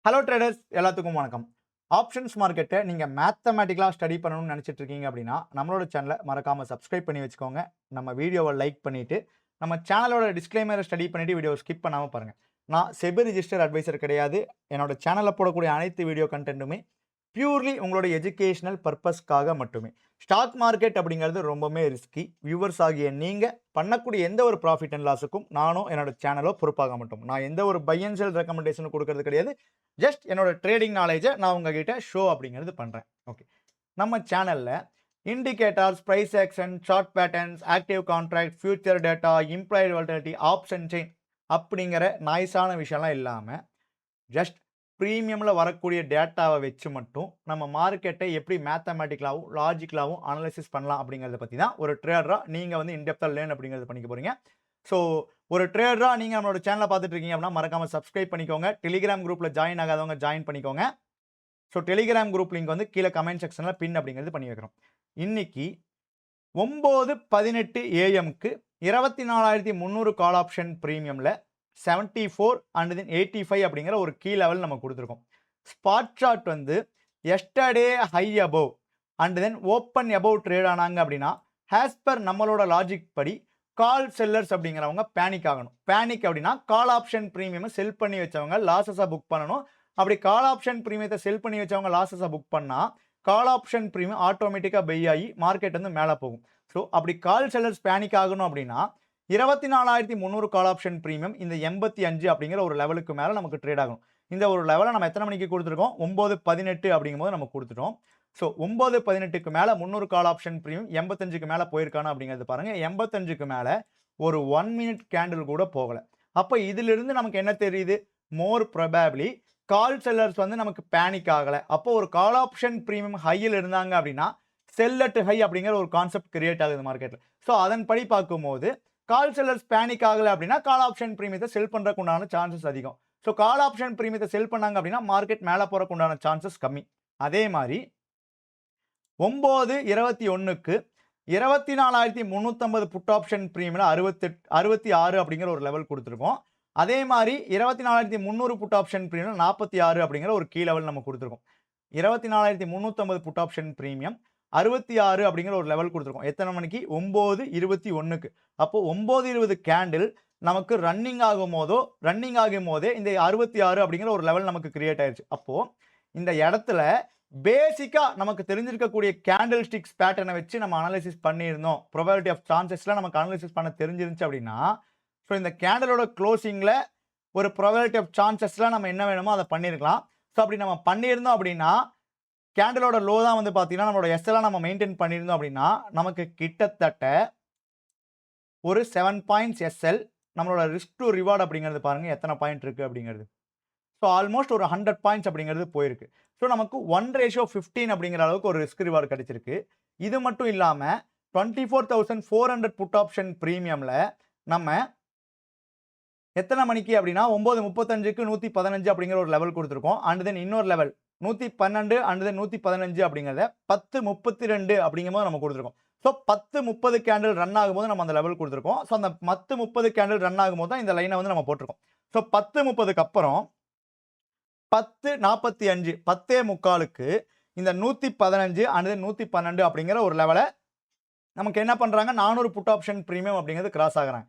Hello traders எல்லாத்துக்கும் வணக்கம். Options மார்க்கெட்டை நீங்கள் மேத்தமேட்டிக்கலாக ஸ்டடி பண்ணணும்னு நினச்சிட்டு இருக்கீங்க அப்படின்னா நம்மளோட சேனலை மறக்காமல் சப்ஸ்கிரைப் பண்ணி வச்சுக்கோங்க. நம்ம வீடியோவை லைக் பண்ணிவிட்டு நம்ம சேனலோட டிஸ்க்ளைமரை ஸ்டடி பண்ணிவிட்டு வீடியோ ஸ்கிப் பண்ணாமல் பாருங்கள். நான் செபி ரிஜிஸ்டர் அட்வைசர் கிடையாது. என்னோட சேனலில் போடக்கூடிய அனைத்து வீடியோ கண்டென்ட்டுமே பியூர்லி உங்களோட எஜுகேஷனல் பர்பஸ்க்காக மட்டுமே. ஸ்டாக் மார்க்கெட் அப்படிங்கிறது ரொம்பவுமே ரிஸ்கி. வியூவர்ஸ் ஆகிய நீங்கள் பண்ணக்கூடிய எந்த ஒரு ப்ராஃபிட் அண்ட் லாஸுக்கும் நானும் என்னோட சேனலோ பொறுப்பாக மாட்டோம். நான் எந்த ஒரு பை அண்ட் செல் ரெக்கமெண்டேஷன் கொடுக்கறது கிடையாது. ஜஸ்ட் என்னோட ட்ரேடிங் நாலேஜை நான் உங்ககிட்ட ஷோ அப்படிங்கிறது பண்ணுறேன். ஓகே, நம்ம சேனலில் indicators, price action, chart patterns, active contract, future data, implied volatility, option chain அப்படிங்கிற நாய்ஸான விஷயம்லாம் இல்லாமல் ஜஸ்ட் ப்ரீமியமில் வரக்கூடிய டேட்டாவை வச்சு மட்டும் நம்ம மார்க்கெட்டை எப்படி மேத்தமேட்டிக்கலாகவும் லாஜிக்கலாகவும் அனலைசிஸ் பண்ணலாம் அப்படிங்கிறத பற்றி தான் ஒரு ட்ரேடராக நீங்கள் வந்து இன்டெப்த்தாக லேர்ன் அப்படிங்கிறது பண்ணிக்க போகிறீங்க. ஸோ ஒரு ட்ரேடராக நீங்கள் நம்மளோட சேனலை பார்த்துட்டு இருக்கீங்க அப்படின்னா மறக்காமல் சப்ஸ்கிரைப் பண்ணிக்கோங்க. டெலிகிராம் குரூப்பில் ஜாயின் ஆகாதவங்க ஜாயின் பண்ணிக்கோங்க. ஸோ டெலிகிராம் குரூப் லிங்க் வந்து கீழே கமெண்ட் செக்ஷனில் பின் அப்படிங்கிறது பண்ணி வைக்கிறோம். இன்னைக்கு 9:18 AM-க்கு 24,300 கால் ஆப்ஷன் ப்ரீமியமில் 74 அண்ட் தென் 85 அப்படிங்கிற ஒரு கீ லெவல் நம்ம கொடுத்துருக்கோம். ஸ்பாட் சார்ட் வந்து yesterday high above and then open above trade ஆனாங்க அப்படின்னா ஆஸ் பர் நம்மளோட லாஜிக் படி கால் செல்லர்ஸ் அப்படிங்கிறவங்க பேனிக் ஆகணும். பேனிக் அப்படின்னா கால் ஆப்ஷன் ப்ரீமியம் செல் பண்ணி வச்சவங்க லாஸஸாக புக் பண்ணணும். அப்படி கால் ஆப்ஷன் ப்ரீமியத்தை செல் பண்ணி வச்சவங்க லாஸஸாக புக் பண்ணால் கால் ஆப்ஷன் ப்ரீமியம் ஆட்டோமேட்டிக்காக பை ஆகி மார்க்கெட் வந்து மேலே போகும். ஸோ அப்படி கால் செல்லர்ஸ் பேனிக் ஆகணும் அப்படின்னா 24,300 கால் ஆப்ஷன் ப்ரீமியம் இந்த 85 அப்படிங்கிற ஒரு லெவலுக்கு மேலே நமக்கு ட்ரேட் ஆகும். இந்த ஒரு லெவலை நம்ம எத்தனை மணிக்கு கொடுத்துருக்கோம்? 9:18 அப்படிங்கும்போது நம்ம கொடுத்துட்டோம். ஸோ 9:18க்கு மேலே 300 கால் ஆப்ஷன் ப்ரீமியம் 85க்கு மேலே போயிருக்கானா அப்படிங்கிறது பாருங்கள். 85க்கு மேலே ஒரு 1 மினிட் கேண்டில் கூட போகலை. அப்போ இதிலிருந்து நமக்கு என்ன தெரியுது? மோர் ப்ரொபேபிளி கால் செல்லர்ஸ் வந்து நமக்கு பேனிக் ஆகலை. அப்போ ஒரு கால் ஆப்ஷன் ப்ரீமியம் ஹையில் இருந்தாங்க அப்படின்னா செல் அட் ஹை அப்படிங்கிற ஒரு கான்செப்ட் கிரியேட் ஆகுது மார்க்கெட்டில். ஸோ அதன்படி பார்க்கும்போது கால் செல்லர்ஸ் பேனிக் ஆகலை அப்படின்னா கால் ஆப்ஷன் ப்ரீமியத்தை செல் பண்ணுறதுக்கு உண்டான சான்சஸ் அதிகம். ஸோ கால் ஆப்ஷன் ப்ரீமியத்தை செல் பண்ணாங்க அப்படின்னா மார்க்கெட் மேலே போகிறக்கு உண்டான சான்சஸ் கம்மி. அதே மாதிரி 9:21க்கு 24,350 புட் ஆப்ஷன் ப்ரீமியம் 66 அப்படிங்கிற ஒரு லெவல் கொடுத்துருக்கோம். அதே மாதிரி 24,300 புட் ஆப்ஷன் ப்ரீமியம் 46 அப்படிங்கிற ஒரு கீ லெவல் நம்ம கொடுத்துருக்கோம். 24,350 புட் ஆப்ஷன் ப்ரீமியம் 66 அப்படிங்கிற ஒரு லெவல் கொடுத்துருக்கோம். எத்தனை மணிக்கு? 9:21க்கு. அப்போ 9:20 கேண்டில் நமக்கு ரன்னிங் ஆகும் போதே இந்த 66 அப்படிங்கிற ஒரு லெவல் நமக்கு கிரியேட் ஆயிடுச்சு. அப்போ இந்த இடத்துல பேசிக்கா நமக்கு தெரிஞ்சிருக்கக்கூடிய கேண்டில் ஸ்டிக்ஸ் பேட்டர்னை வச்சு நம்ம அனாலிசிஸ் பண்ணியிருந்தோம். ப்ராபபிலிட்டி ஆஃப் சான்சஸ்ல நமக்கு அனாலிசிஸ் பண்ண தெரிஞ்சிருந்துச்சு அப்படின்னா ஸோ இந்த கேண்டலோட க்ளோசிங்ல ஒரு ப்ராபபிலிட்டி ஆஃப் சான்சஸ்ல நம்ம என்ன வேணுமோ அதை பண்ணியிருக்கலாம். ஸோ அப்படி நம்ம பண்ணியிருந்தோம் அப்படின்னா கேண்டலோட லோ தான் வந்து பார்த்தீங்கன்னா நம்மளோட எஸ்எல்லாம் நம்ம மெயின்டைன் பண்ணியிருந்தோம் அப்படின்னா நமக்கு கிட்டத்தட்ட ஒரு 7 பாயிண்ட்ஸ் எஸ்எல் நம்மளோட ரிஸ்க் டு ரிவார்டு அப்படிங்கிறது பாருங்க எத்தனை பாயிண்ட் இருக்கு அப்படிங்கிறது. ஸோ ஆல்மோஸ்ட் ஒரு 100 பாயிண்ட்ஸ் அப்படிங்கிறது போயிருக்கு. ஸோ நமக்கு 1:15 அப்படிங்கிற அளவுக்கு ஒரு ரிஸ்க் ரிவார்டு கிடைச்சிருக்கு. இது மட்டும் இல்லாமல் 24,400 புட் ஆப்ஷன் ப்ரீமியமில் நம்ம எத்தனை மணிக்கு அப்படின்னா 9:35க்கு 115 அப்படிங்கிற ஒரு லெவல் கொடுத்துருக்கோம். அண்ட் தென் இன்னொரு லெவல் 112 அண்ட் தென் 115 அப்படிங்கிறத 10:32 அப்படிங்கும்போது நம்ம கொடுத்துருக்கோம். ஸோ 10:30 கேண்டில் ரன் ஆகும்போது நம்ம அந்த லெவல் கொடுத்துருக்கோம். ஸோ அந்த 10:30 கேண்டில் ரன் ஆகும்போது தான் இந்த லைனை வந்து நம்ம போட்டிருக்கோம். ஸோ 10:30க்கு அப்புறம் 10:45 10:45க்கு இந்த 115 அண்ட் தென் 112 அப்படிங்கிற ஒரு லெவலை நமக்கு என்ன பண்ணுறாங்க? 400 புட் ஆப்ஷன் ப்ரீமியம் அப்படிங்கிறது கிராஸ் ஆகுறாங்க.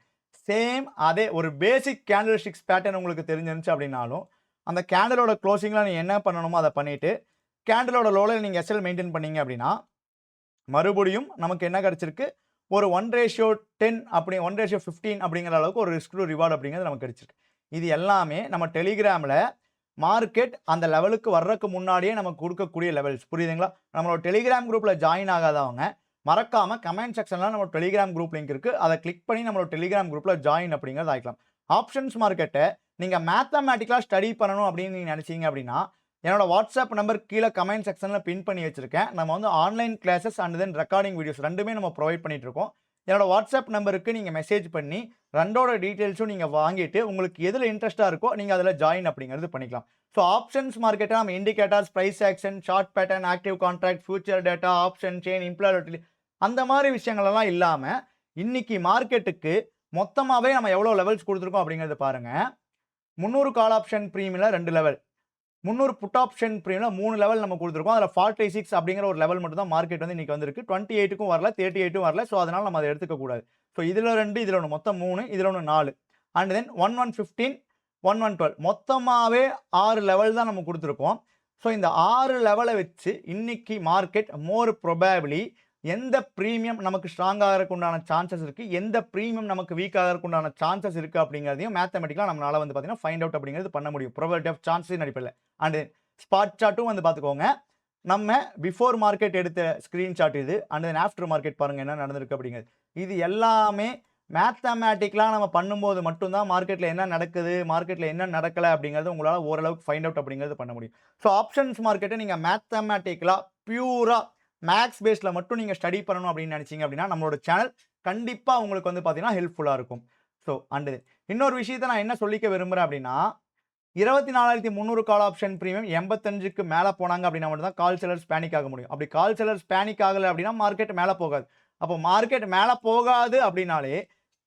சேம் அதே ஒரு பேசிக் கேண்டில் ஸ்டிக்ஸ் பேட்டர்ன் உங்களுக்கு தெரிஞ்சிருந்துச்சு அப்படின்னாலும் அந்த கேண்டலோட க்ளோசிங்கில் நீங்கள் என்ன பண்ணணுமோ அதை பண்ணிவிட்டு கேண்டலோட லோவில் நீங்கள் எஸ்எல் மெயின்டைன் பண்ணீங்க அப்படின்னா மறுபடியும் நமக்கு என்ன கிடச்சிருக்கு? ஒரு 1:10 அப்படி 1:15 அப்படிங்கிற அளவுக்கு ஒரு ரிஸ்க் டு ரிவார்டு அப்படிங்கிறது நமக்கு கிடைச்சிருக்கு. இது எல்லாமே நம்ம டெலிகிராமில் மார்க்கெட் அந்த லெவலுக்கு வர்றதுக்கு முன்னாடியே நமக்கு கொடுக்கக்கூடிய லெவல்ஸ். புரியுதுங்களா? நம்மளோட டெலிகிராம் குரூப்பில் ஜாயின் ஆகாதவங்க மறக்காம கமெண்ட் செக்ஷன்ல நம்ம டெலிகிராம் குரூப் லிங்க் இருக்கு. அதை கிளிக் பண்ணி நம்மளோட டெலிகிராம் குரூப்ல ஜாயின் அப்படிங்கிறது ஆயிக்கலாம். ஆப்ஷன்ஸ் மார்க்கெட்டை நீங்க மேத்தமேட்டிக்கலா ஸ்டடி பண்ணணும் அப்படின்னு நீங்க நினைச்சீங்க அப்படின்னா என்னோட வாட்ஸ்அப் நம்பர் கீழே கமெண்ட் செக்ஷன்ல பின் பண்ணி வச்சிருக்கேன். நம்ம வந்து online classes and then recording videos ரெண்டுமே நம்ம ப்ரொவைட் பண்ணிட்டு இருக்கோம். என்னோட வாட்ஸ்அப் நம்பருக்கு நீங்க மெசேஜ் பண்ணி ரெண்டோட டீட்டெயில்ஸும் நீங்க வாங்கிட்டு உங்களுக்கு எதுல இன்ட்ரெஸ்டா இருக்கோ நீங்க அதுல ஜாயின் அப்படிங்கிறது பண்ணிக்கலாம். ஸோ ஆப்ஷன்ஸ் மார்க்கெட்டை நம்ம indicators, price action, chart pattern, active contract, future data, option chain, implied அந்த மாதிரி விஷயங்கள் எல்லாம் இல்லாம இன்னைக்கு மார்க்கெட்டுக்கு மொத்தமாவே நம்ம எவ்வளவு லெவல்ஸ் கொடுத்துருக்கோம் அப்படிங்கறத பாருங்க. 300 கால் ஆப்ஷன் பிரீமியம்ல 2 லெவல், 300 புட் ஆப்ஷன் பிரீமியம்ல 3 லெவல் நம்ம குடுத்திருக்கோம். அதுல 46 அப்படிங்கிற ஒரு லெவல் மட்டும் தான் மார்க்கெட் வந்து இன்னைக்கு வந்திருக்கு. 28க்கும் வரல, 38ம் வரல. சோ அதனால நம்ம அத எடுத்துக்க கூடாது. சோ இதுல 2, இதுல 1 மொத்தம் 3, இதுல 1 4. அண்ட் தென் 1115, 1112 மொத்தமாவே 6 லெவல் தான் நம்ம குடுத்திருக்கோம். சோ இந்த 6 லெவல வச்சு இன்னைக்கு மார்க்கெட் மோர் ப்ரோபபிலி எந்த பிரீமியம் நமக்கு ஸ்ட்ராங் ஆகறதுக்கு உண்டான சான்சஸ் இருக்கு, எந்த பிரீமியம் நமக்கு வீக் ஆகறதுக்கு உண்டான சான்சஸ் இருக்கு அப்படிங்கிறதையும் மேத்தமேட்டிக்கலா நம்மளால வந்து பார்த்தீங்கன்னா ஃபைண்ட் அவுட் அப்படிங்கிறது பண்ண முடியும். ப்ராபபிலிட்டி ஆஃப் சான்ஸின் அடிப்படையில. அண்ட் ஸ்பாட் சார்ட்டும் வந்து பார்த்துக்கோங்க. நம்ம பிஃபோர் மார்க்கெட் எடுத்த ஸ்கிரீன்ஷாட் இது. அண்ட் தென் ஆஃப்டர் மார்க்கெட் பாருங்க என்ன நடந்திருக்கு அப்படிங்கிறது. இது எல்லாமே மேத்தமேட்டிக்கலா நம்ம பண்ணும்போது மட்டும் தான் மார்க்கெட்ல என்ன நடக்குது, மார்க்கெட்ல என்ன நடக்கல அப்படிங்கிறது உங்களால ஓரளவுக்கு ஃபைண்ட் அவுட் அப்படிங்கிறது பண்ண முடியும். ஸோ ஆப்ஷன்ஸ் மார்க்கெட்ட நீங்க மேத்தமேட்டிக்கலா பியூரா மேக்ஸ் பேஸ்ல மட்டும் நீங்க ஸ்டடி பண்ணணும் அப்படின்னு நினைச்சீங்க அப்படின்னா நம்மளோட சேனல் கண்டிப்பா உங்களுக்கு வந்து பார்த்தீங்கன்னா ஹெல்ப்ஃபுல்லா இருக்கும். ஸோ அண்ட் இன்னொரு விஷயத்த நான் என்ன சொல்லிக்க விரும்புறேன் அப்படின்னா 24,300 கால் ஆப்ஷன் பிரீமியம் 85க்கு மேல போனாங்க அப்படின்னா மட்டும் தான் கால் செல்லர்ஸ் பேனிக் ஆக முடியும். அப்படி கால் செல்லர்ஸ் பேனிக் ஆகல அப்படின்னா மார்க்கெட் மேல போகாது. அப்போ மார்க்கெட் மேல போகாது அப்படின்னாலே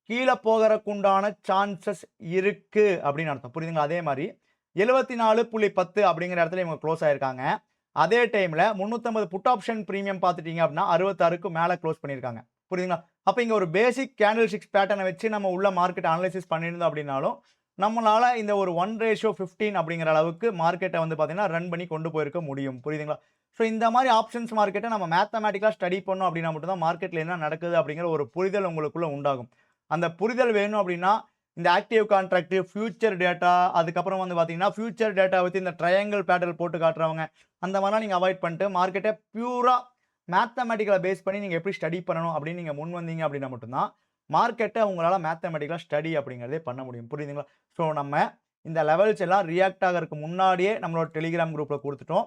கீழ போகறக்குண்டான சான்சஸ் இருக்கு அப்படின்னு அர்த்தம். புரியுதுங்களா? அதே மாரி 74.10 அப்படிங்கிற இடத்துல இவங்க க்ளோஸ் ஆயிருக்காங்க. அதே டைம்ல 350 புட் ஆப்ஷன் பிரீமியம் பார்த்துட்டீங்க அப்படின்னா 66க்கு மேல க்ளோஸ் பண்ணியிருக்காங்க. புரியுதுங்களா? அப்ப இங்க ஒரு பேசிக் கேண்டில் ஸ்டிக்ஸ் பேட்டர்னை வச்சு நம்ம உள்ள மார்க்கெட் அனலைசிஸ் பண்ணியிருந்தோம் அப்படின்னாலும் நம்மளால இந்த ஒரு 1:15 அப்படிங்கிற அளவுக்கு மார்க்கெட்டை வந்து பார்த்தீங்கன்னா ரன் பண்ணி கொண்டு போயிருக்க முடியும். புரியுதுங்களா? ஸோ இந்த மாதிரி ஆப்ஷன்ஸ் மார்க்கெட்டை நம்ம மேத்தமேட்டிக்கலா ஸ்டடி பண்ணோம் அப்படின்னா மட்டும் தான் மார்க்கெட்ல என்ன நடக்குது அப்படிங்கிற ஒரு புரிதல் உங்களுக்குள்ள உண்டாகும். அந்த புரிதல் வேணும் அப்படின்னா இந்த ஆக்டிவ் கான்ட்ராக்ட், ஃபியூச்சர் டேட்டா, அதுக்கப்புறம் வந்து பார்த்தீங்கன்னா ஃபியூச்சர் டேட்டா வச்சு இந்த ட்ரையாங்கிள் பேட்டர்ன் போட்டு காட்டுறவங்க அந்த மாதிரிலாம் நீங்க அவாய்ட் பண்ணிட்டு மார்க்கெட்டை பியூரா மேத்தமேட்டிக்கலா பேஸ் பண்ணி நீங்க எப்படி ஸ்டடி பண்ணணும் அப்படின்னு நீங்க முன் வந்தீங்க அப்படின்னா மட்டும் தான் மார்க்கெட்டை உங்களால மேத்தமேட்டிக்கலா ஸ்டடி அப்படிங்கிறதே பண்ண முடியும். புரியுதுங்களா? ஸோ நம்ம இந்த லெவல்ஸ் எல்லாம் ரியாக்ட் ஆகறதுக்கு முன்னாடியே நம்மளோட டெலிகிராம் குரூப்ல குடுத்துட்டோம்.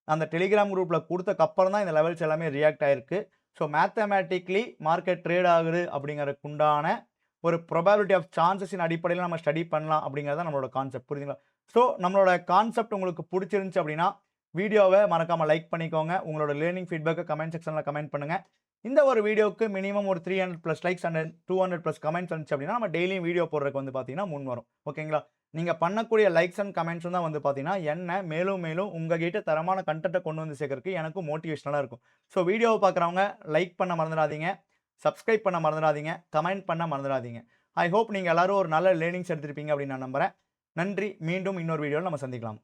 அந்த டெலிகிராம் குரூப்ல குடுத்ததுக்கு அப்புறம் தான் இந்த லெவல்ஸ் எல்லாமே ரியாக்ட் ஆயிருக்கு. ஸோ மேத்தமேட்டிக்கலி மார்க்கெட் ட்ரேட் ஆகுது அப்படிங்கிறதுக்கு உண்டான ஒரு ப்ராபபிலிட்டி ஆஃப் சான்சஸின் அடிப்படையில நம்ம ஸ்டடி பண்ணலாம் அப்படிங்கிறது தான் நம்மளோட கான்செப்ட். புரியுதுங்களா? ஸோ நம்மளோட கான்செப்ட் உங்களுக்கு பிடிச்சிருந்துச்சு அப்படின்னா வீடியோவை மறக்காம லைக் பண்ணிக்கோங்க. உங்களோட லேர்னிங் ஃபீட்பேக்கை கமெண்ட் செக்ஷன்ல கமெண்ட் பண்ணுங்க. இந்த ஒரு வீடியோக்கு மினிமம் ஒரு 300+ லைக்ஸ் அண்ட் 200+ கமெண்ட்ஸ் வந்துச்சு அப்படின்னா நம்ம டெய்லியும் வீடியோ போடுறதுக்கு வந்து பார்த்தீங்கன்னா முன் வரும். ஓகேங்களா? நீங்க பண்ணக்கூடிய லைக்ஸ் அண்ட் கமெண்ட்ஸும் தான் வந்து பார்த்தீங்கன்னா என்ன மேலும் மேலும் உங்ககிட்ட தரமான கண்டென்ட்டை கொண்டு வந்து சேர்க்கறதுக்கு எனக்கும் மோட்டிவேஷனலா இருக்கும். ஸோ வீடியோவை பார்க்குறவங்க லைக் பண்ண மறந்துடாதீங்க, சப்ஸ்கிரைப் பண்ண மறந்துடாதீங்க, கமெண்ட் பண்ண மறந்துடாதீங்க. ஐ ஹோப் நீங்க எல்லாரும் ஒரு நல்ல லேர்னிங்ஸ் எடுத்திருப்பீங்க அப்படின்னு நான் நம்புறேன். நன்றி. மீண்டும் இன்னொரு வீடியோவில் நம்ம சந்திக்கலாம்.